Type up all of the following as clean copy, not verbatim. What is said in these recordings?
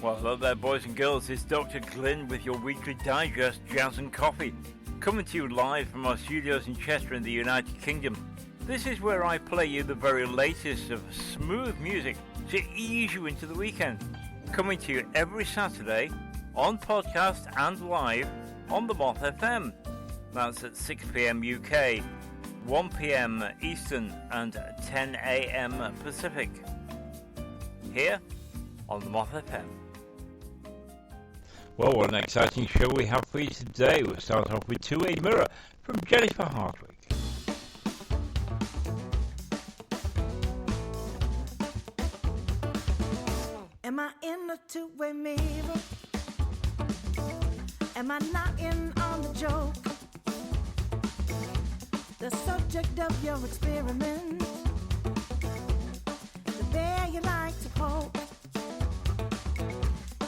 Well, hello there, boys and girls. It's Dr. Glyn with your weekly digest, Jazz and Coffee, coming to you live from our studios in Chester in the United Kingdom. This is where I play you the very latest of smooth music to ease you into the weekend. Coming to you every Saturday on podcast and live on the Moth FM. That's at 6 p.m. UK, 1 p.m. Eastern and 10 a.m. Pacific. Here on the Moth FM. Well, what an exciting show we have for you today. We'll start off with Two-Way Mirror from Jennifer Hardwick. Am I in a two-way mirror? Am I not in on the joke? The subject of your experiment, the bear you like to poke.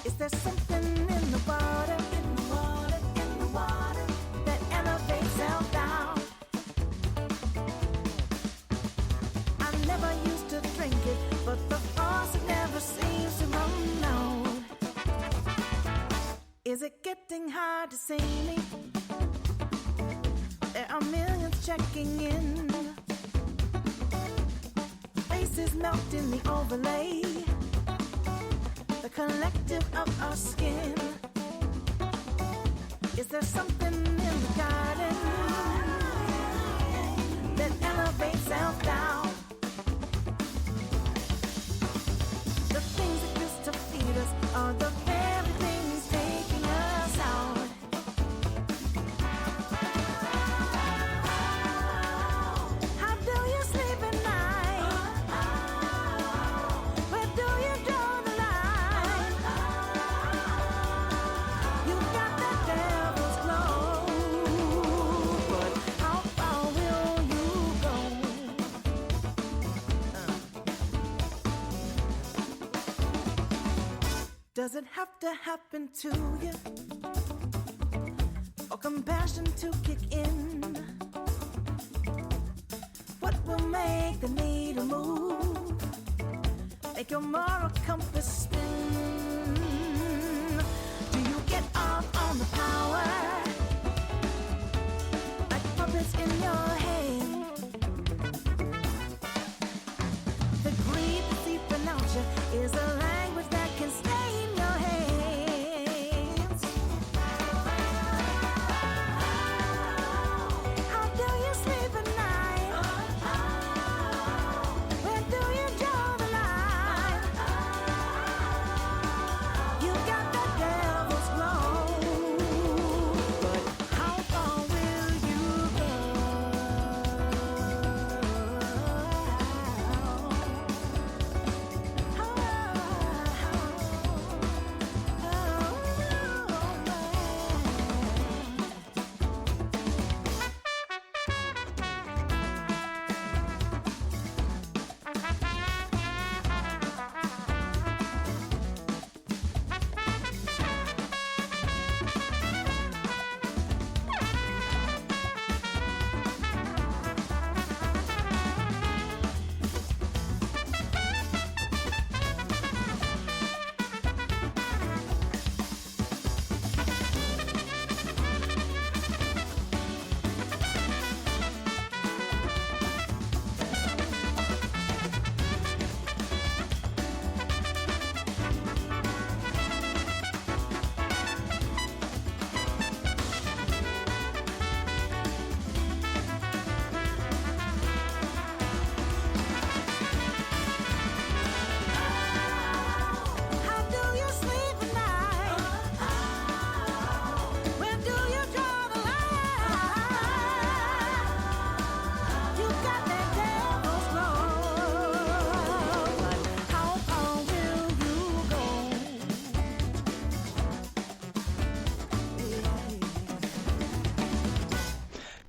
Is there something in the water, in the water, in the water that elevates self-doubt? I never used to drink it, but the faucet never seems to run out. Is it getting hard to see me? There are millions checking in. Faces melt in the overlay, the collective of our skin. Is there something in the garden that elevates self-doubt? The things that used to feed us are the very things taking us out. How do you sleep at night? Where do you draw the line? You got that devil's glow, but how far will you go? Does it have to happen to you, or compassion to kick in? What will make the needle move, make your moral compass spin? Do you get off on the power, like puppets in your hand? The greed that deep pronounce you is a language that can stay in your hands. How do you sleep at night? Where do you draw the line? You got that devil's glow, but how far will you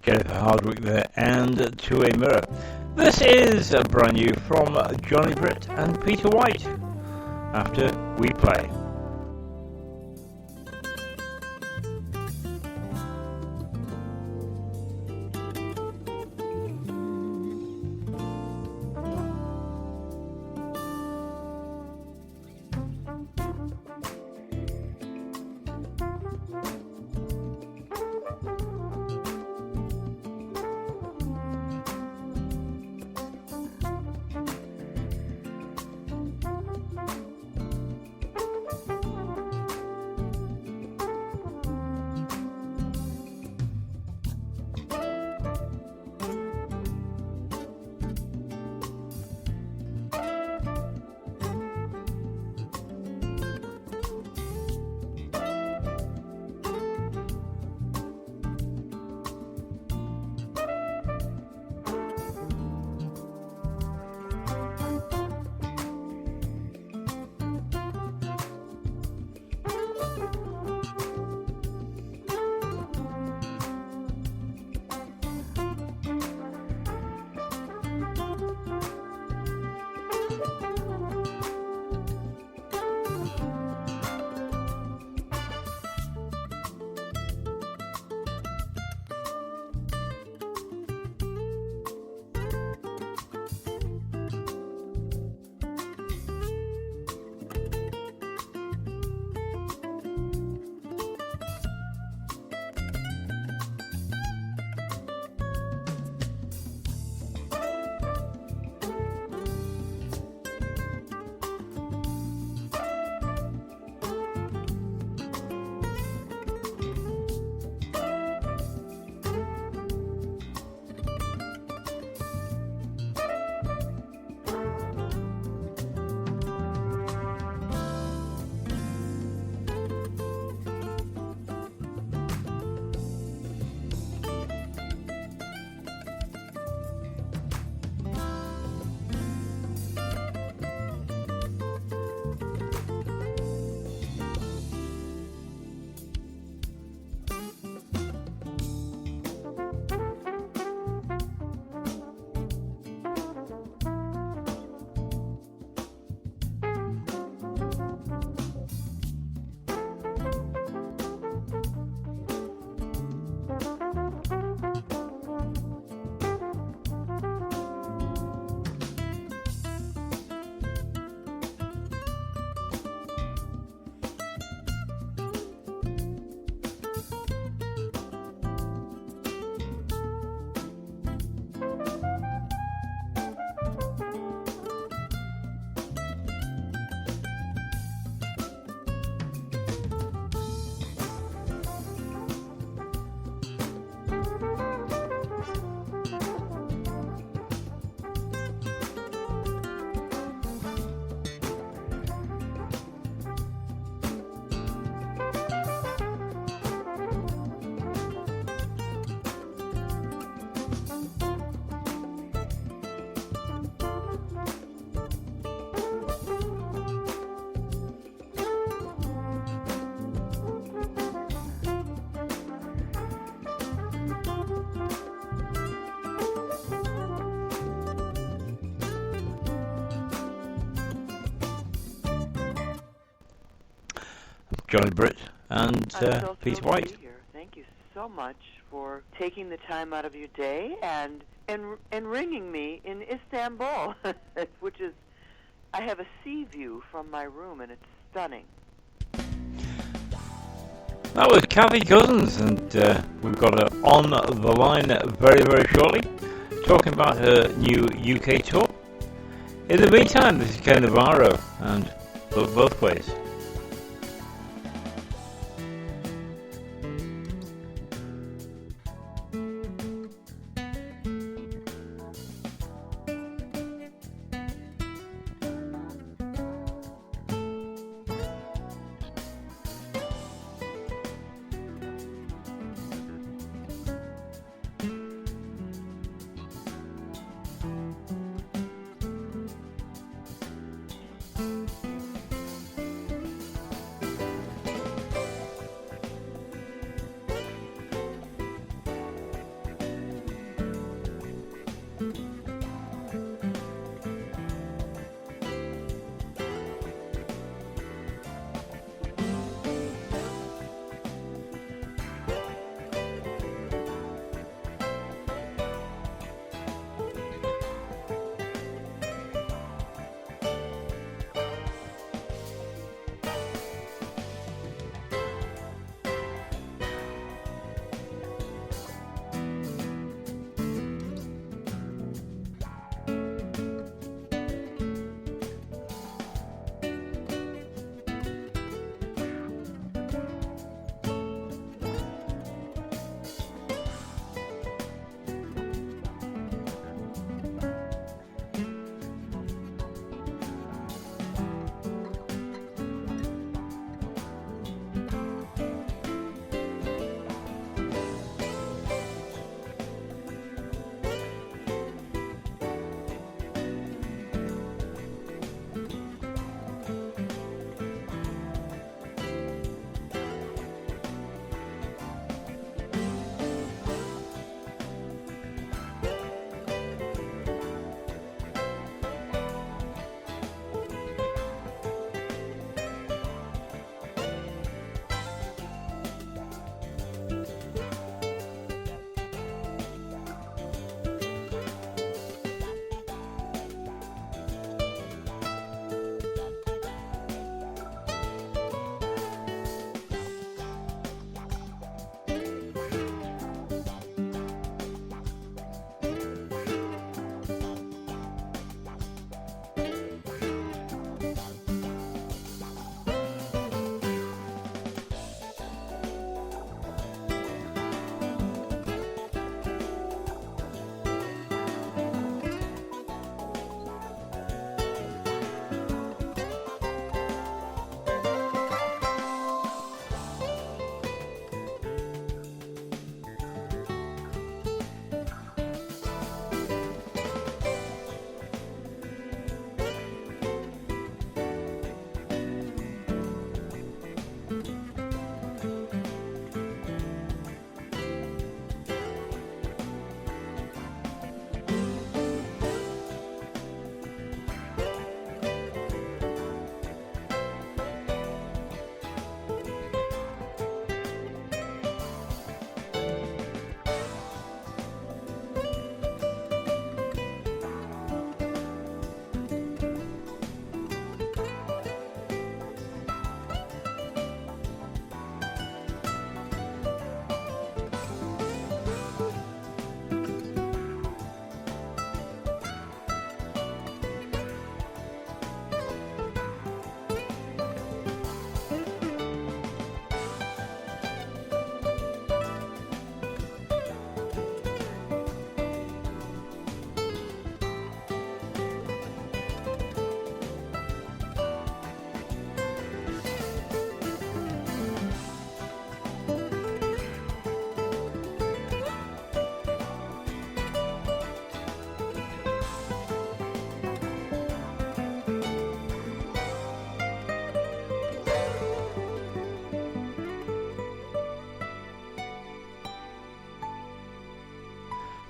Jennifer Hardwick there, and Two-Way Mirror. This is a brand new from Johnny Britt and Peter White, After We Play. Johnny Britt and Peter White. To be here. Thank you so much for taking the time out of your day and ringing me in Istanbul, which is, I have a sea view from my room and it's stunning. That was Kathy Cousins, and we've got her on the line very, very shortly, talking about her new UK tour. In the meantime, this is Ken Navarro, and look both ways.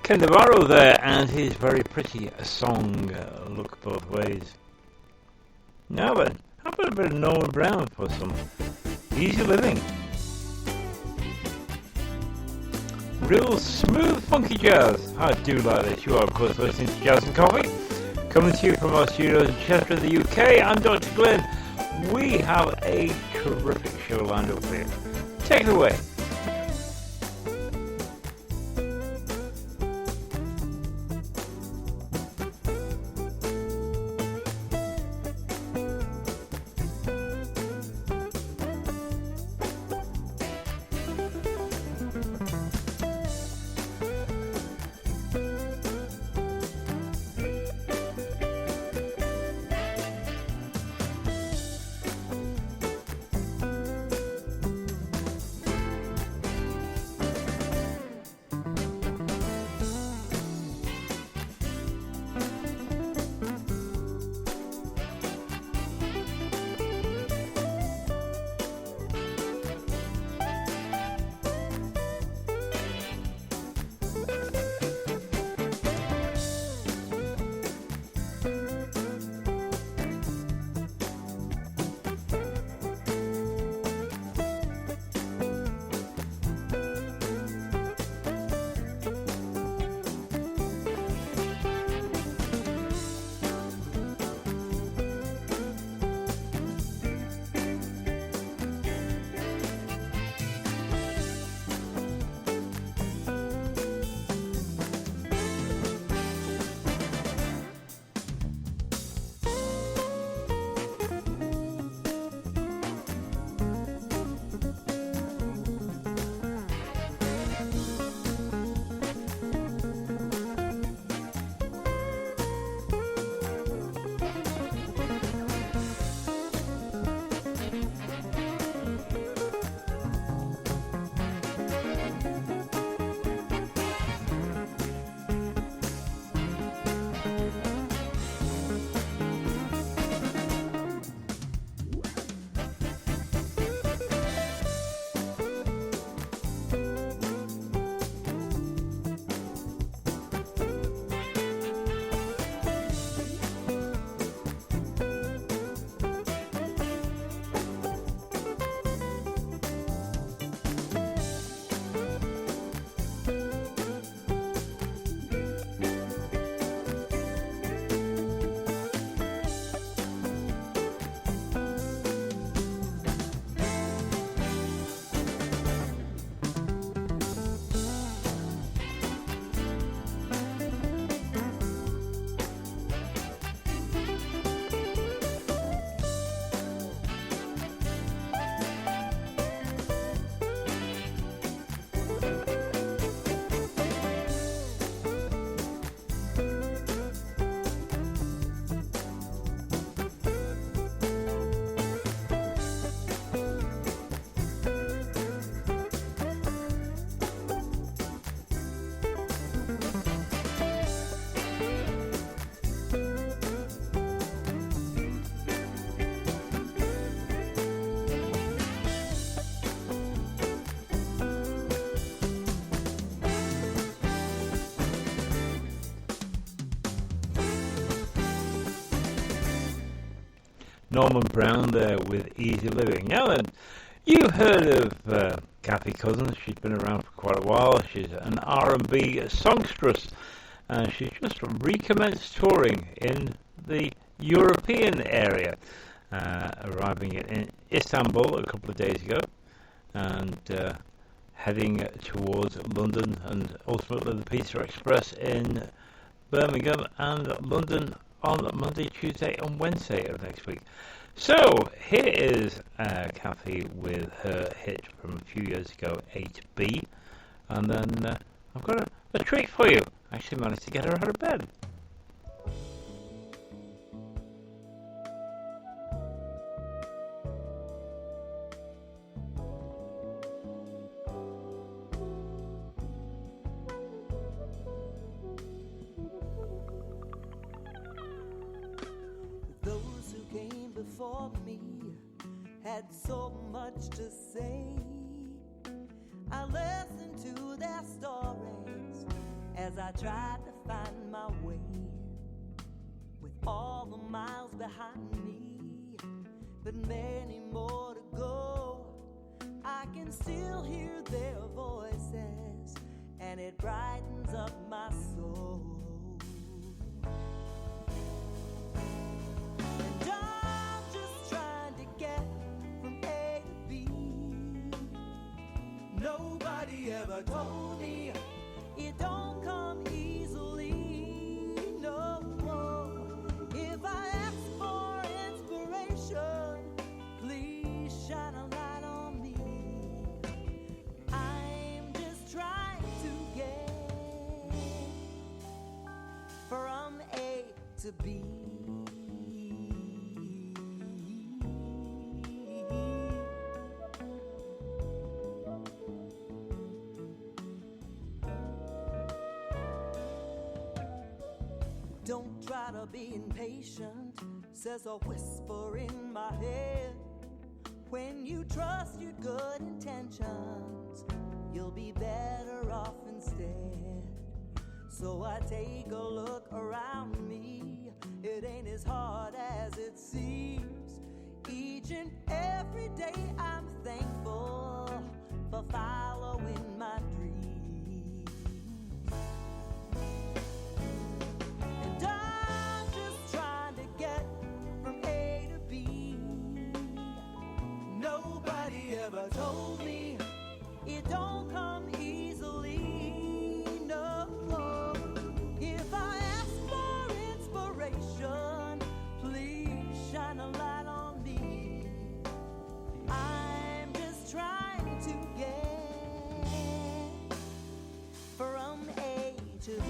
Ken Navarro there, and his very pretty song, Look Both Ways. Now then, how about a bit of Norman Brown for some Easy living. Real smooth, funky jazz. I do like this. You are, of course, listening to Jazz and Coffee. Coming to you from our studios in Chester, in the UK. I'm Dr. Glenn. We have a terrific show lined up for you. Take it away. Norman Brown there with Easy Living. Now then, you heard of Kathy Cousins. She's been around for quite a while. She's an R&B songstress, and she's just recommenced touring in the European area, arriving in Istanbul a couple of days ago, and heading towards London, and ultimately the Pizza Express in Birmingham and London on Monday, Tuesday and Wednesday of next week. So here is Kathy with her hit from a few years ago, 8B, and then I've got a treat for you. I actually managed to get her out of bed. Before me had so much to say. I listened to their stories as I tried to find my way. With all the miles behind me, but many more to go, I can still hear their voices, and it brightens up my soul. And I'm just trying to get from A to B. Nobody ever told me it don't come easily, no. If I ask for inspiration, please shine a light on me. I'm just trying to get from A to B. Don't try to be impatient, says a whisper in my head. When you trust your good intentions, you'll be better off instead. So I take a look around me. It ain't as hard as it seems. Each and every day I'm thankful for following my dreams. And I'm just trying to get from A to B. Nobody ever told me it don't come easily, no. If I ask for inspiration, please shine a light on me. I'm just trying to get from A to B.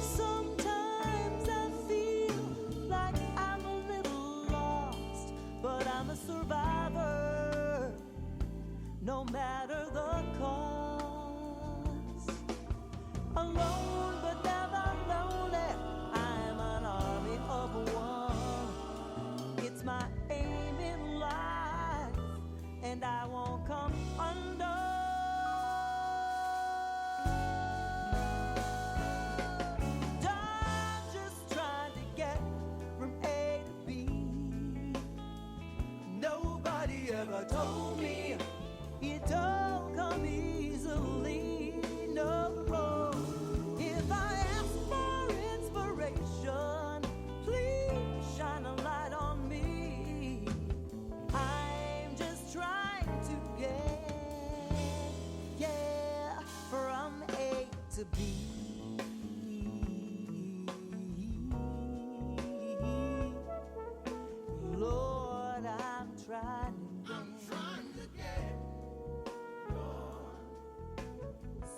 Sometimes I feel like I'm a little lost, but I'm a survivor, no matter the cost. Alone but never lonely, I'm an army of one. It's my aim in life, and I won't come undone. I'm just trying to get from A to B. Nobody ever told me it don't come easily, no. If I ask for inspiration, please shine a light on me. I'm just trying to get from A to B. Lord, I'm trying to get.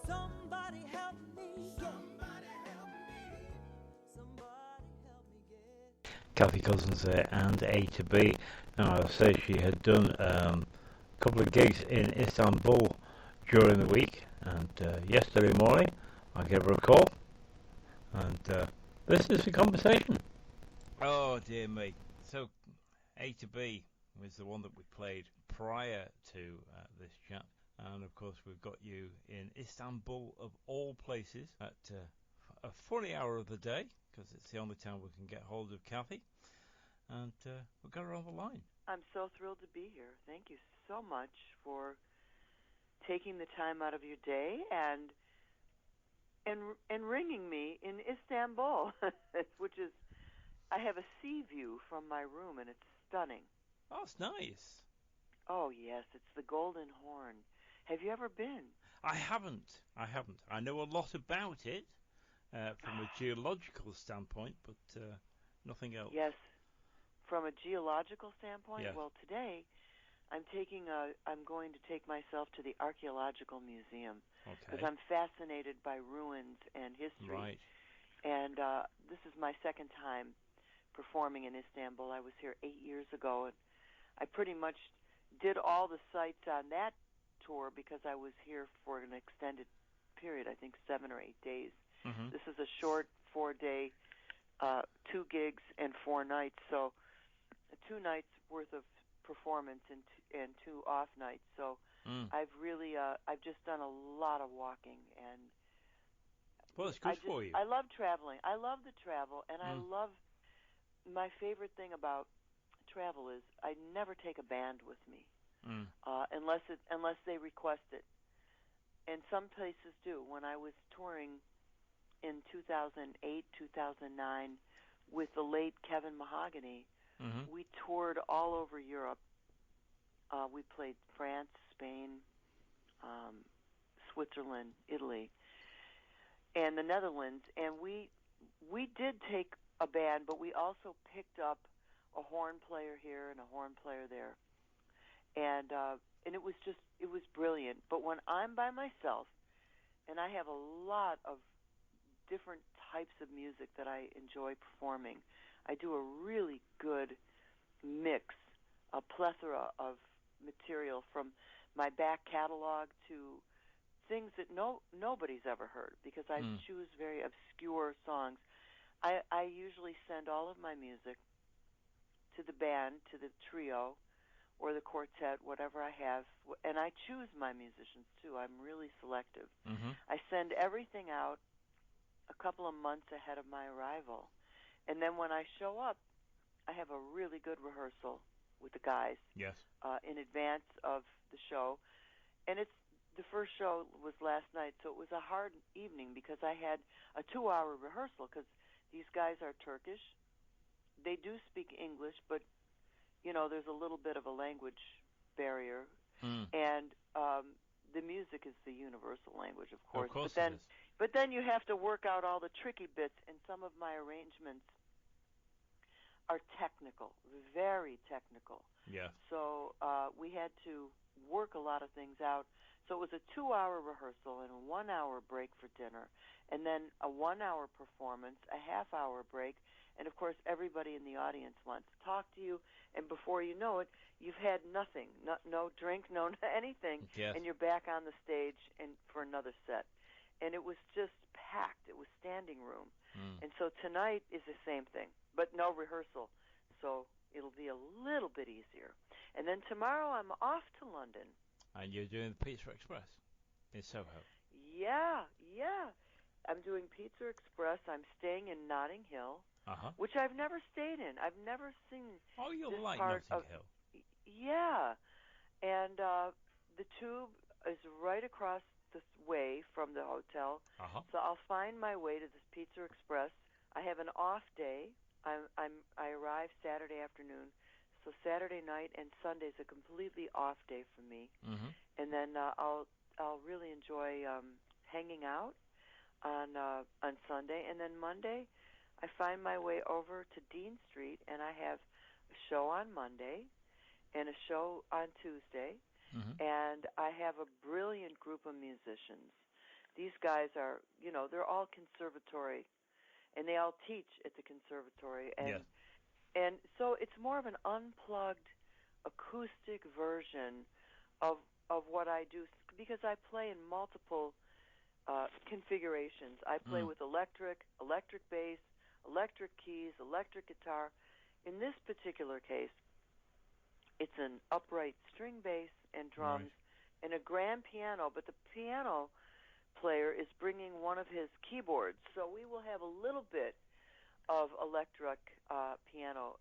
Somebody help me. Somebody help me. Somebody help me get. Kathy Cousins there, and A to B. Now, I'll say she had done a couple of gigs in Istanbul during the week, and yesterday morning I gave her a call, and this is the conversation. Oh dear me. So A to B was the one that we played prior to this chat, and of course we've got you in Istanbul of all places at a funny hour of the day, because it's the only time we can get hold of Kathy, and we've got her on the line. I'm so thrilled to be here. Thank you so much for taking the time out of your day and ringing me in Istanbul, which is, I have a sea view from my room, and it's stunning. Oh, it's nice. Oh, yes, it's the Golden Horn. Have you ever been? I haven't. I know a lot about it from a geological standpoint, but nothing else. Yes, from a geological standpoint. Yes. Well, today I'm going to take myself to the Archaeological Museum because I'm fascinated by ruins and history. Right. And this is my second time performing in Istanbul. I was here 8 years ago, and I pretty much did all the sites on that tour because I was here for an extended period, I think 7 or 8 days. Mm-hmm. This is a short 4-day, 2 gigs and 4 nights, so 2 nights worth of performance and 2 off nights. So I've really, I've just done a lot of walking, and well, it's good for you. I love traveling. I love the travel, and I love, my favorite thing about travel is I never take a band with me Mm. unless they request it. And some places do. When I was touring in 2008, 2009 with the late Kevin Mahogany, Mm-hmm. we toured all over Europe. We played France, Spain, Switzerland, Italy, and the Netherlands. And we did take a band, but we also picked up a horn player here and a horn player there. And it was brilliant. But when I'm by myself, and I have a lot of different types of music that I enjoy performing, I do a really good mix, a plethora of material from my back catalog to things that nobody's ever heard, because I choose very obscure songs. I usually send all of my music to the band, to the trio, or the quartet, whatever I have, and I choose my musicians, too. I'm really selective. Mm-hmm. I send everything out a couple of months ahead of my arrival, and then when I show up, I have a really good rehearsal with the guys Yes. in advance of the show, and the first show was last night, so it was a hard evening because I had a 2-hour rehearsal because these guys are Turkish. They do speak English, but there's a little bit of a language barrier, and the music is the universal language, of course. Of course but then, it is. But then you have to work out all the tricky bits, and some of my arrangements are technical, very technical. Yeah. So we had to work a lot of things out. So it was a 2-hour rehearsal and a 1-hour break for dinner, and then a 1-hour performance, a half-hour break, and of course everybody in the audience wants to talk to you, and before you know it, you've had nothing, no drink, no anything, Yes. and you're back on the stage and for another set. And it was just packed. It was standing room. And so tonight is the same thing, but no rehearsal. So it'll be a little bit easier. And then tomorrow I'm off to London. And you're doing the Pizza Express in Soho. Yeah. I'm doing Pizza Express. I'm staying in Notting Hill, Uh-huh. which I've never stayed in. I've never seen Oh, you'll this like part Notting of Hill. Yeah. And the Tube is right across the way from the hotel. Uh-huh. So I'll find my way to this Pizza Express. I have an off day. I arrive Saturday afternoon, so Saturday night and Sunday's a completely off day for me. Mm-hmm. And then I'll really enjoy hanging out on Sunday, and then Monday I find my way over to Dean Street, and I have a show on Monday and a show on Tuesday. Mm-hmm. And I have a brilliant group of musicians. These guys are, they're all conservatory, and they all teach at the conservatory. And Yes. and so it's more of an unplugged acoustic version of what I do, because I play in multiple configurations. I play with electric bass, electric keys, electric guitar. In this particular case, it's an upright string bass and drums and a grand piano, but the piano player is bringing one of his keyboards. So we will have a little bit of electric piano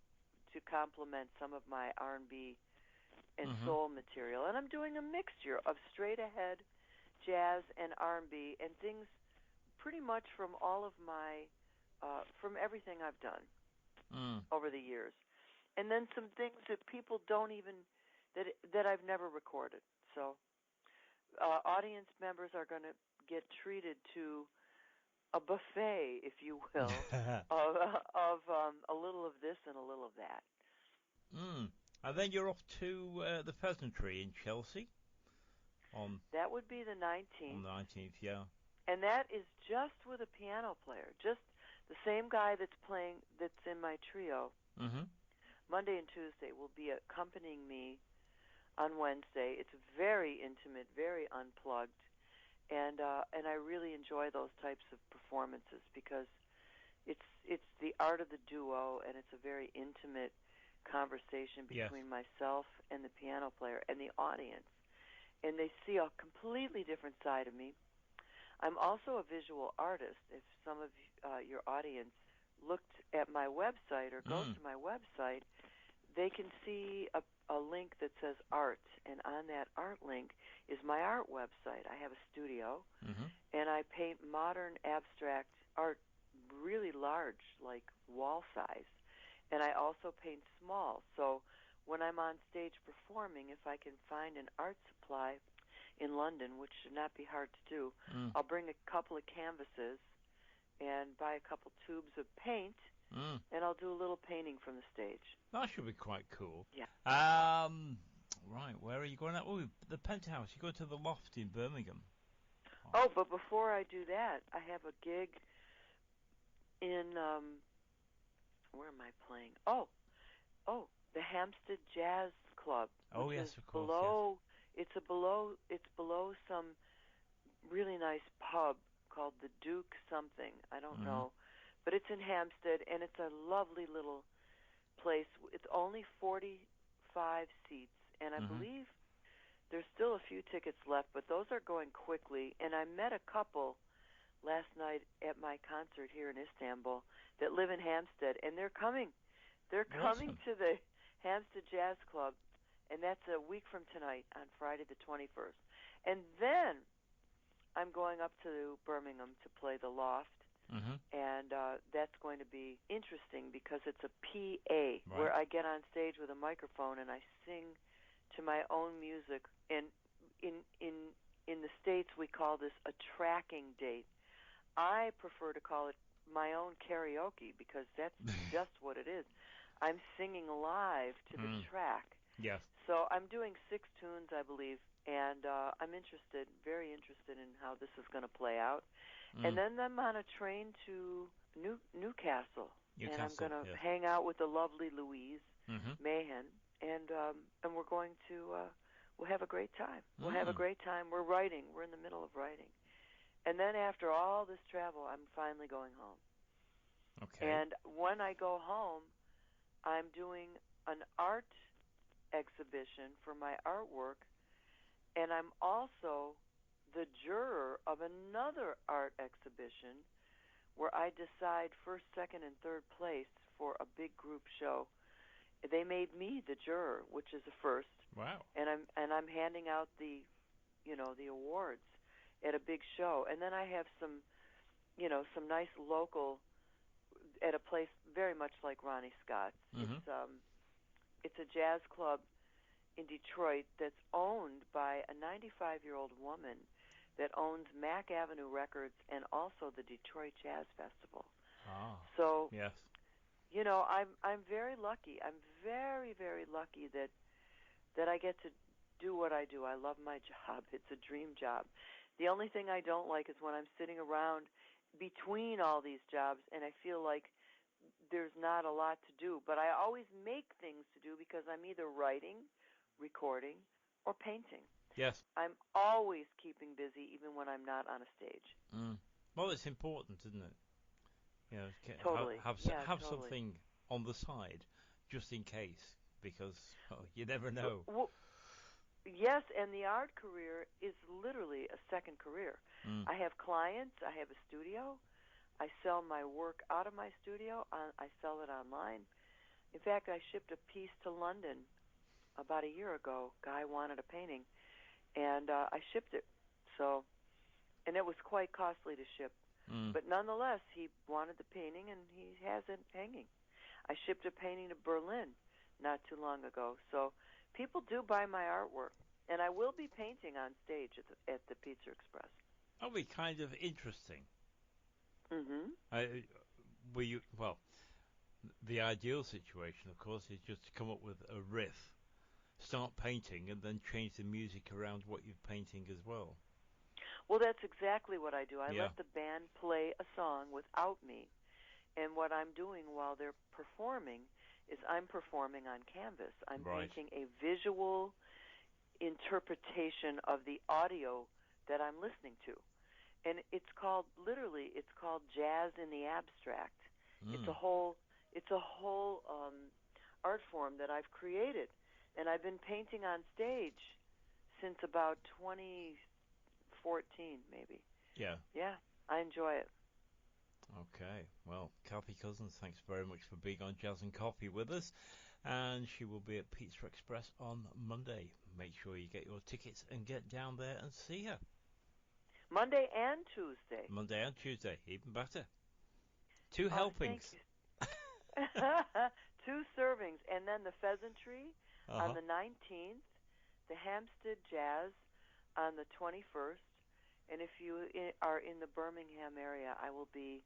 to complement some of my R&B and soul material. And I'm doing a mixture of straight-ahead jazz and R&B and things pretty much from all of my, from everything I've done over the years. And then some things that people don't even, that I've never recorded. So audience members are going to get treated to a buffet, if you will, of a little of this and a little of that. And then you're off to the Pheasantry in Chelsea on... That would be the 19th. On the 19th, yeah. And that is just with a piano player, just the same guy that's in my trio. Mm-hmm. Monday and Tuesday will be accompanying me on Wednesday. It's very intimate, very unplugged, and I really enjoy those types of performances because it's the art of the duo, and it's a very intimate conversation between myself and the piano player and the audience, and they see a completely different side of me. I'm also a visual artist. If some of your audience looked at my website or goes to my website, they can see a link that says art, and on that art link is my art website. I have a studio, and I paint modern abstract art really large, like wall size. And I also paint small. So when I'm on stage performing, if I can find an art supply in London, which should not be hard to do, I'll bring a couple of canvases and buy a couple tubes of paint, and I'll do a little painting from the stage. That should be quite cool. Yeah. Right, where are you going at? Oh, the Penthouse. You go to the Loft in Birmingham. Oh, but before I do that, I have a gig in, where am I playing? Oh, the Hampstead Jazz Club. Oh, which yes, is of course. below, yes. It's below some really nice pub called the Duke something. I don't know. But it's in Hampstead, and it's a lovely little place. It's only 45 seats, and I believe there's still a few tickets left, but those are going quickly. And I met a couple last night at my concert here in Istanbul that live in Hampstead, and they're coming. They're coming to the Hampstead Jazz Club, and that's a week from tonight on Friday the 21st. And then I'm going up to Birmingham to play the Loft, and that's going to be interesting because it's a PA where I get on stage with a microphone and I sing to my own music. And in the States, we call this a tracking date. I prefer to call it my own karaoke because that's just what it is. I'm singing live to the track. Yes. So I'm doing 6 tunes, I believe, and I'm very interested in how this is going to play out. And then I'm on a train to Newcastle, and I'm going to hang out with the lovely Louise Mahan, and we're going to we'll have a great time. We'll have a great time. We're writing. We're in the middle of writing. And then after all this travel, I'm finally going home. Okay. And when I go home, I'm doing an art exhibition for my artwork, and I'm also the juror of another art exhibition where I decide first, second, and third place for a big group show. They made me the juror, which is a first. Wow. And I'm handing out the awards at a big show. And then I have some nice local at a place very much like Ronnie Scott's. It's a jazz club in Detroit that's owned by a 95-year-old woman that owns Mack Avenue Records and also the Detroit Jazz Festival. So, yes. I'm very lucky. I'm very, very lucky that I get to do what I do. I love my job. It's a dream job. The only thing I don't like is when I'm sitting around between all these jobs and I feel like there's not a lot to do. But I always make things to do because I'm either writing, recording, or painting. Yes. I'm always keeping busy even when I'm not on a stage. Well, it's important, isn't it? Totally. Have totally. something on the side just in case, because you never know. Well, yes, and the art career is literally a second career. I have clients. I have a studio. I sell my work out of my studio. I sell it online. In fact, I shipped a piece to London about a year ago. Guy wanted a painting, and I shipped it. And it was quite costly to ship. But nonetheless, he wanted the painting, and he has it hanging. I shipped a painting to Berlin not too long ago. So people do buy my artwork, and I will be painting on stage at the Pizza Express. That'll be kind of interesting. Mm-hmm. The ideal situation, of course, is just to come up with a riff, start painting, and then change the music around what you're painting as well. Well, that's exactly what I do. I let the band play a song without me, and what I'm doing while they're performing is I'm performing on canvas. I'm painting a visual interpretation of the audio that I'm listening to. And it's called jazz in the abstract. It's a whole art form that I've created, and I've been painting on stage since about 2014, maybe. Yeah. Yeah, I enjoy it. Okay, well, Kathy Cousins, thanks very much for being on Jazz and Coffee with us. And she will be at Pizza Express on Monday. Make sure you get your tickets and get down there and see her. Monday and Tuesday. Monday and Tuesday, even better. 2 helpings. Thank you. 2 servings. And then the Pheasantry on the 19th, the Hampstead Jazz on the 21st. And if you are in the Birmingham area, I will be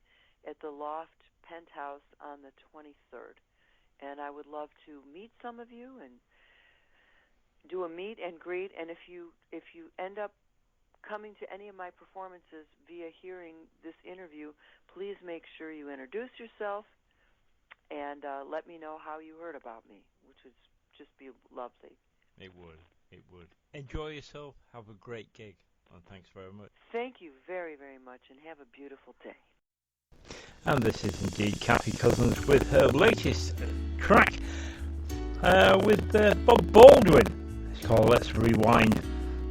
at the Loft Penthouse on the 23rd. And I would love to meet some of you and do a meet and greet. And if you end up coming to any of my performances via hearing this interview, please make sure you introduce yourself and let me know how you heard about me, which would just be lovely. It would. Enjoy yourself. Have a great gig. And thanks very much. Thank you very, very much, and have a beautiful day. And this is indeed Kathy Cousins with her latest track with Bob Baldwin. It's called Let's Rewind.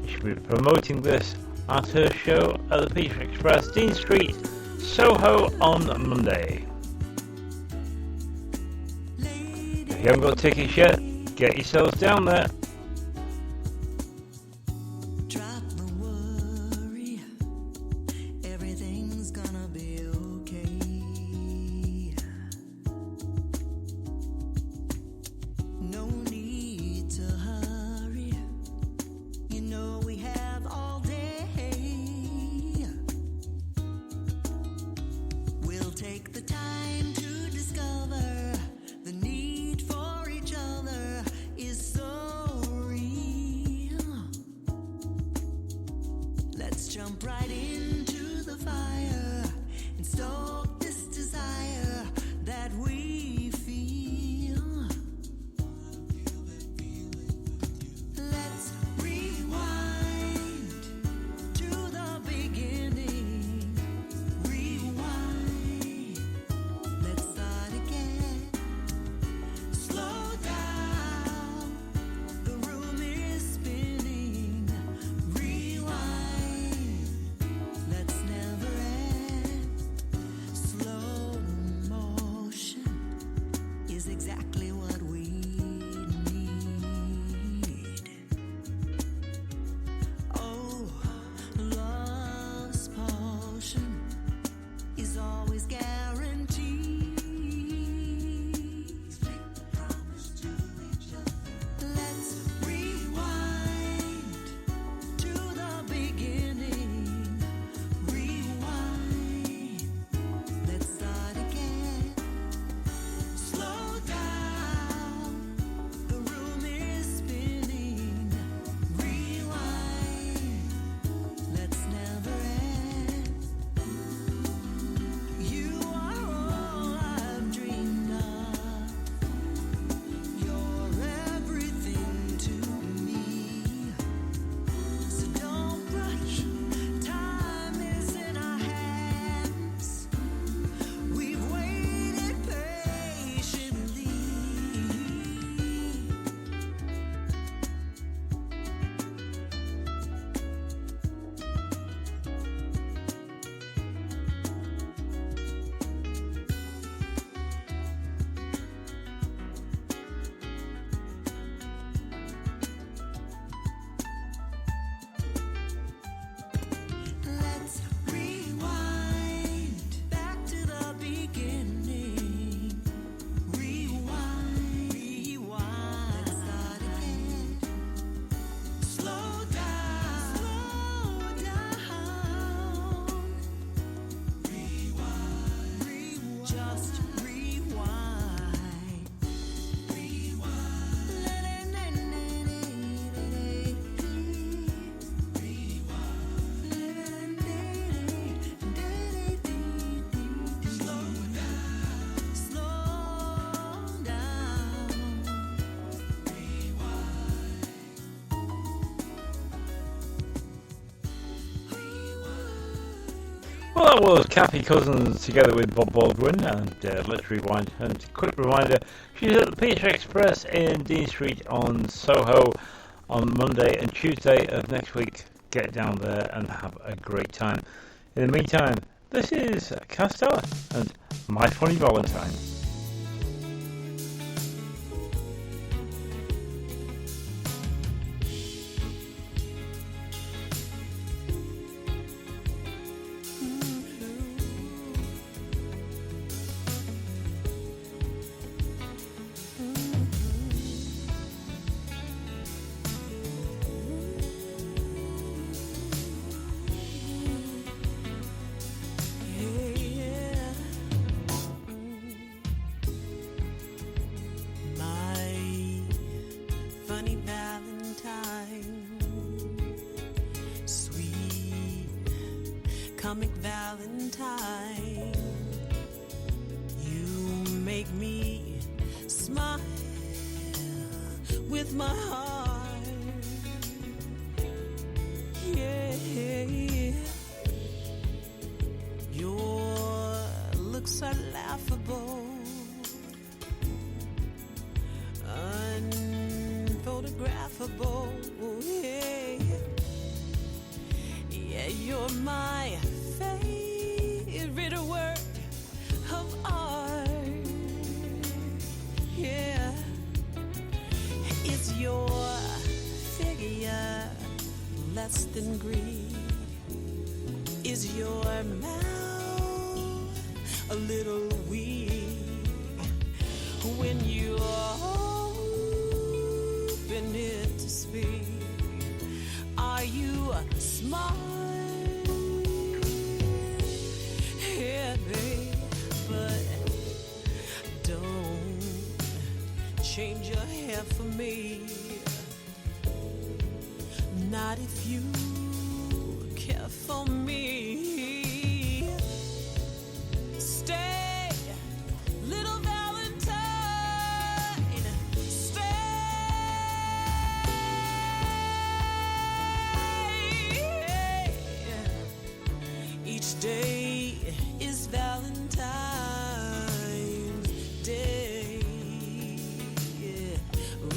She'll be promoting this at her show at the Pizza Express, Dean Street, Soho on Monday. If you haven't got tickets yet, get yourselves down there. Well, that was Kathy Cousins together with Bob Baldwin, and let's rewind. And quick reminder, she's at the Pizza Express in Dean Street on Soho on Monday and Tuesday of next week. Get down there and have a great time. In the meantime, This is Costello and My Funny Valentine. Comic Valentine, you make me smile with my heart. Yeah, your looks are laughable, unphotographable. Yeah, you're my favorite work of art. Yeah, is your figure less than green? Is your mouth a little weak when you open it to speak? Are you smart? Yeah, babe, but don't change your hair for me. Not if you care for me. Stay, little Valentine. Stay. Each day is Valentine's Day. Ooh.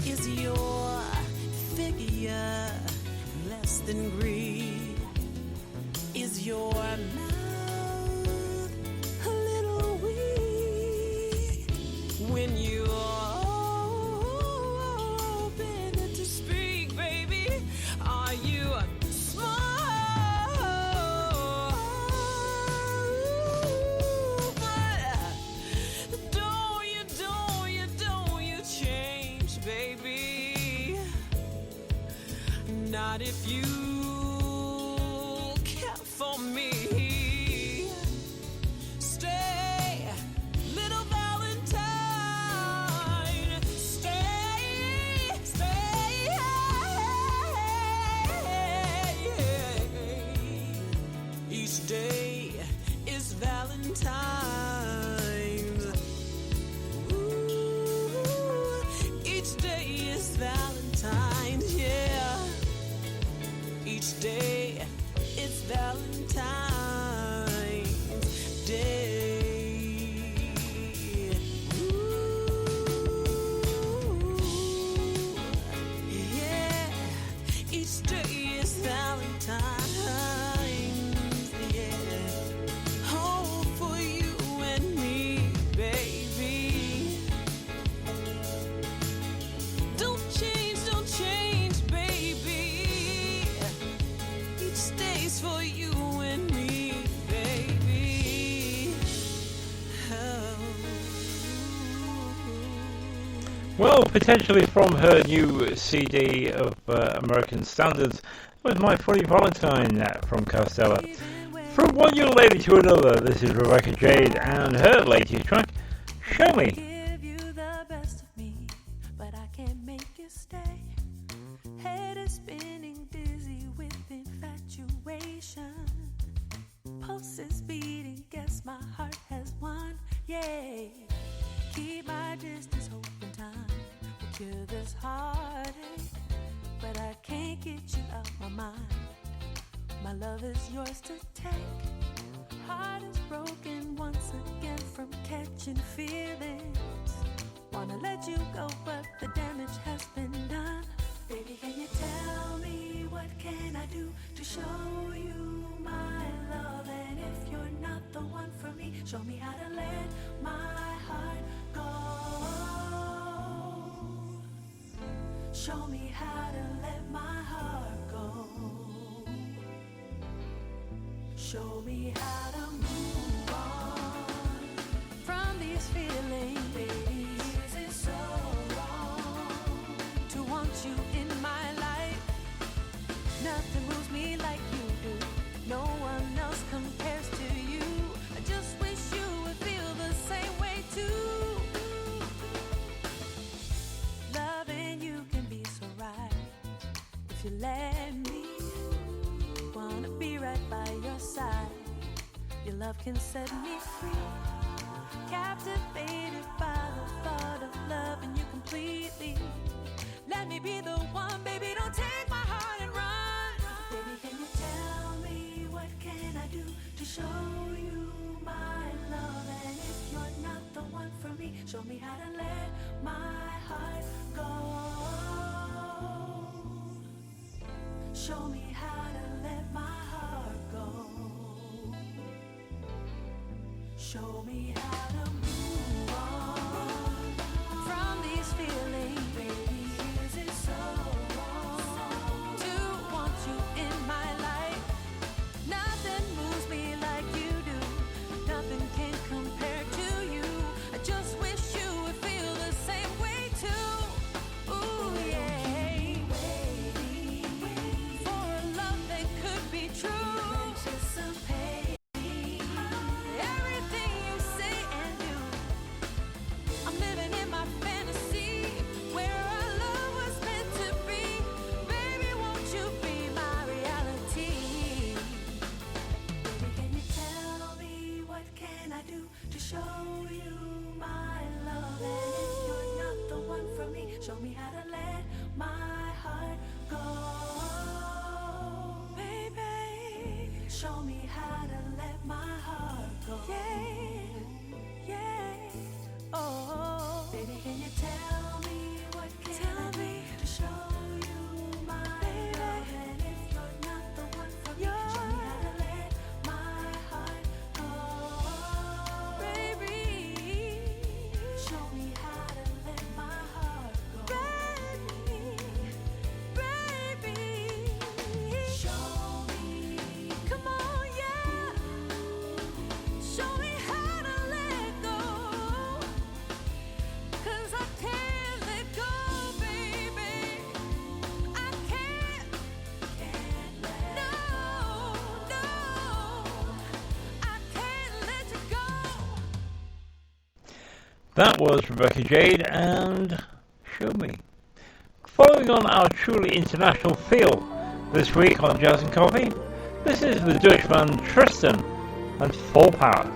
Is your figure less than green? Is your mouth a little weak when you open it to speak, baby? Are you smart? Don't you change, baby? Not if you care for me. Stay, little Valentine. Stay. Each day is Valentine's. Ooh, each day is Valentine's, yeah. Each day is Valentine's Day. Ooh, yeah. Each day is Valentine's, yeah. Oh, for you and me, baby. Don't change, baby. Well, potentially from her new CD of American Standards was My Funny Valentine from Costello. From one young lady to another, this is Rebecca Jade and her latest track, Show Me. Give you the best of me, but I can't make you stay. Head is spinning, dizzy with infatuation. Pulse is beating, guess my heart has won. Yay! Keep my distance, hoping time will cure this heartache. But I can't get you out my mind. My love is yours to take. Heart is broken once again from catching feelings. Wanna let you go, but the damage has been done. Baby, can you tell me what can I do to show you my love? And if you're not the one for me, show me how to let my heart go. Show me how to let my heart go. Show me how to move on from these feelings. Baby, is it so wrong to want you in my life? Nothing moves me like you do. No one else compares to you. I just wish you would feel the same way too. Loving you can be so right if you let me. Wanna be right by your side. Your love can set me free. Captivated by the thought of loving you completely. Let me be the one, baby, don't take my heart and run. Baby, can you tell me what can I do to show you my love? And if you're not the one for me, show me how to let my heart go. Show me how to let my heart go. Show me how to move on from these feelings. Baby, is it so wrong to want you in my life? Nothing moves me like you do. Nothing can compare to you. I just wish you would feel the same way too. Ooh, yeah. For a love that could be true. Anticipate everything you say and do. I'm living in my fantasy where our love was meant to be. Baby, won't you be my reality? Baby, can you tell me what can I do to show you my love? And if you're not the one for me, show me how to let my heart go. Baby, show me how to let my heart go. Yeah, yeah. Oh, baby, can you tell me what can I do to show you my love? And if you're not the one for me, show me how to let my heart go. Baby, show me how to let my heart go. Baby, show me. Come on, yeah. Show me how to let go. 'Cause I can't let go, baby. I can't let no, I can't let you go. That was Rebecca Jade and Show Me. Following on our truly international feel this week on Jazz and Coffee, this is the Dutchman Tristan and Full Power.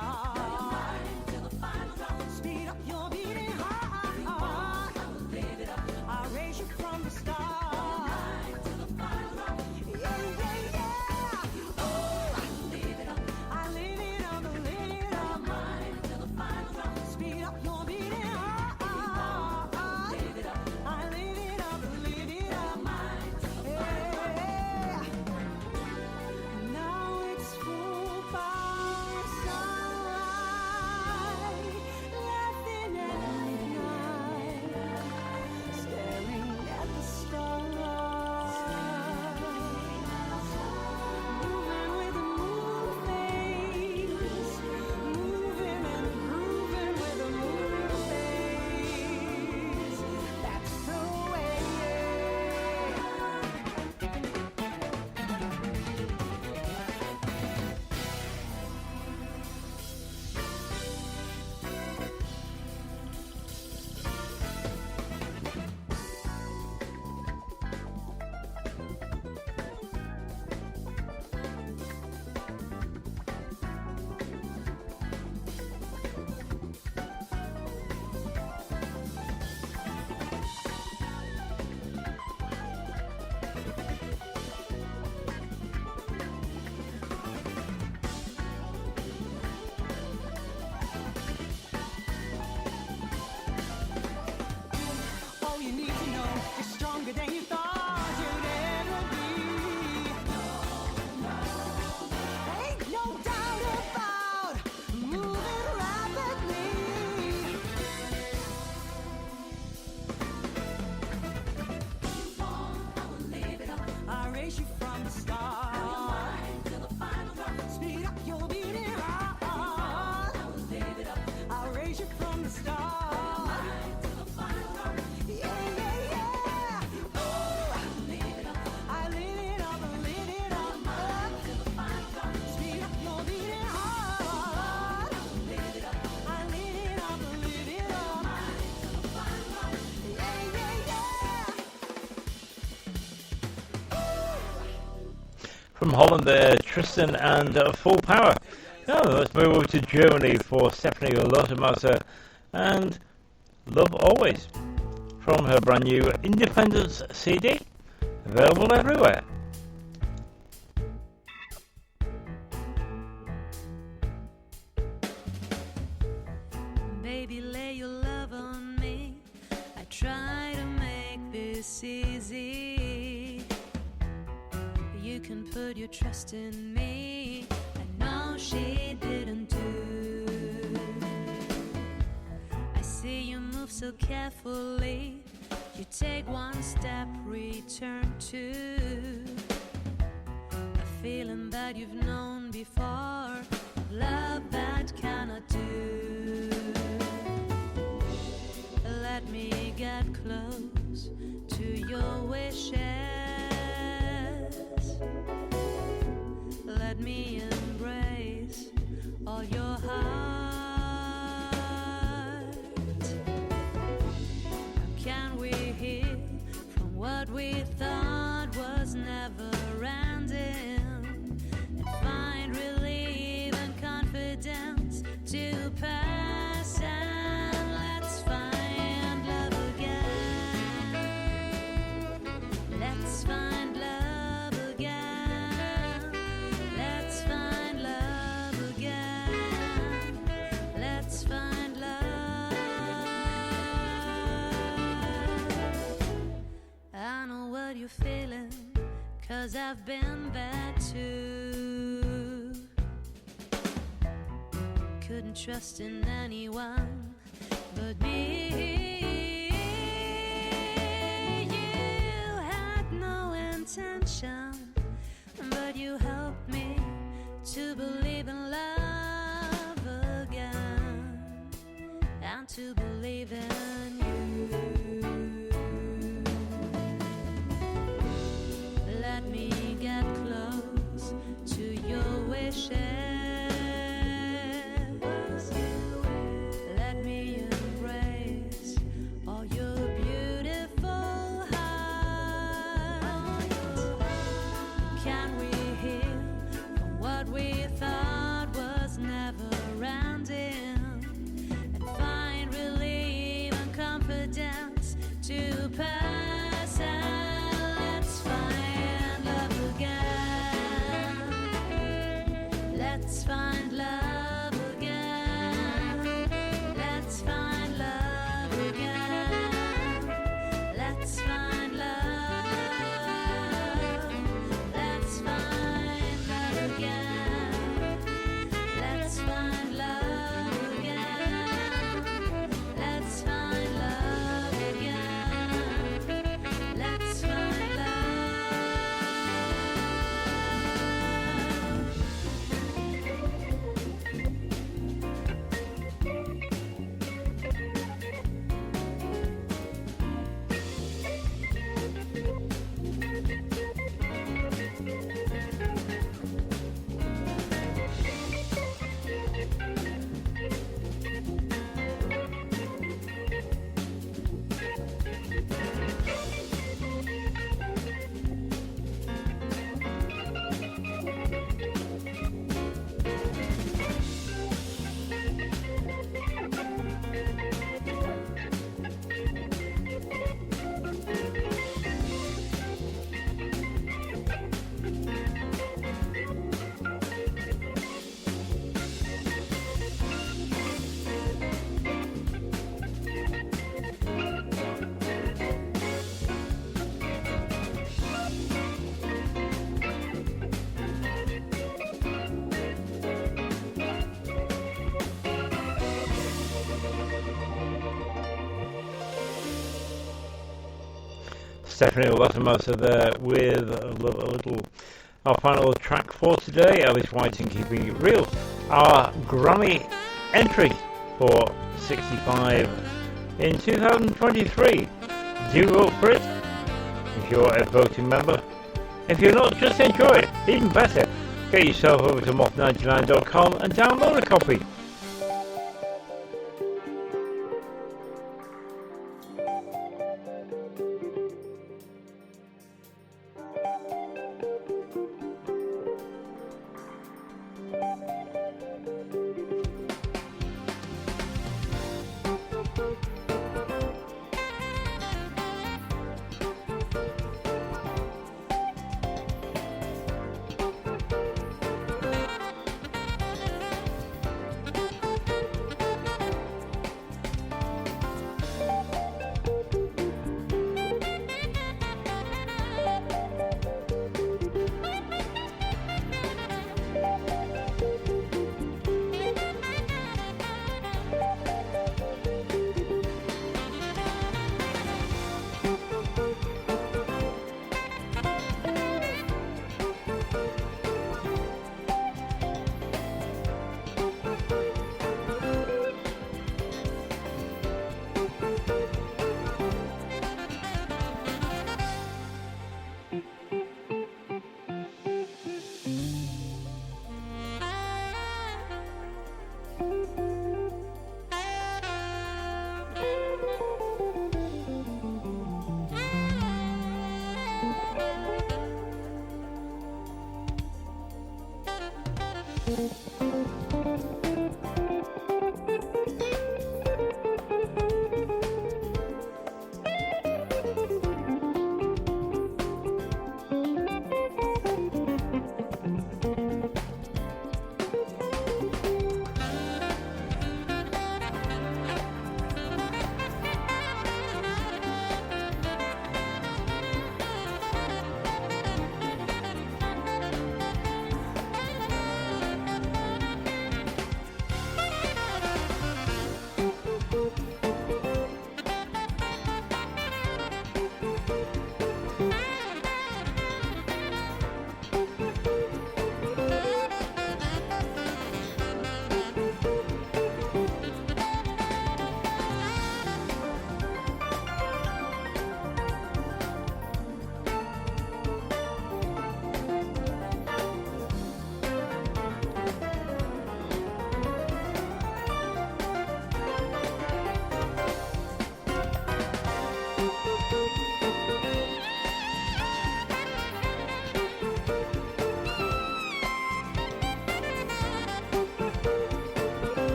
start. Till the final drop. Speed up your beating heart. I will live it up. I'll raise you from the start. Till the final drop. Yeah, yeah, yeah. Oh, I will live it up. I live it up, live it up. Till the final drop. Speed up your beating heart. Live it up. I live it up, live it up. Yeah. Now it's full power sunlight, laughing at night, staring at the stars, moving with the moon phase, moving and grooving with the moon phase. That's the way. All you need to know is stronger than you thought you'd ever be. Ain't no doubt about moving rapidly. I will live it up. I race you from the start. Till the final drop. Speed up your beating heart. I will live it up. I'll raise you from the start. Till the final drop. Yeah, yeah, yeah. Oh, I live it up. I live it up, live it up. Till the final drop. Speed up your beating heart. I live it up. I live it up, live it up. Till the final drop. Yeah, yeah, yeah. From Holland there, Tristan and Full Power. Now let's move over to Germany for Stephanie Lottermaster and Love Always from her brand new Independence CD, available everywhere. Baby, lay your love on me. I try to make this easy. You can put your trust in me. I know she didn't do. I see you move so carefully. You take one step, return two. A feeling that you've known before. Love that cannot do. Let me get close to your wishes. Let me embrace all your heart. How can we heal from what we thought was never ending and find relief and confidence to pass, and let's find love again. Let's find love again. Let's find love again. Let's find love. I know what you're feeling, 'cause I've been there too. Couldn't trust in anyone but me. You had no intention, but you helped me to believe in love again and to believe in you. Let me get close to your wishes. Let me embrace all your beautiful heart. Can we heal from what we thought was never Stephanie Latimersa there with a little our final track for today, Alice White and Keeping It Real. Our Grammy entry for 65 in 2023. Do vote for it if you're a voting member. If you're not, just enjoy it. Even better, get yourself over to moth99.com and download a copy.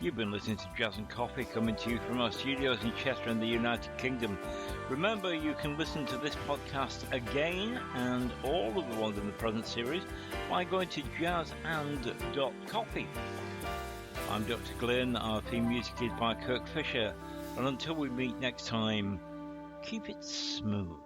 You've been listening to Jazz and Coffee, coming to you from our studios in Chester in the United Kingdom. Remember, you can listen to this podcast again and all of the ones in the present series by going to JazzAnd.Coffee. I'm Dr. Glynn. Our theme music is by Kirk Fisher. And until we meet next time, keep it smooth.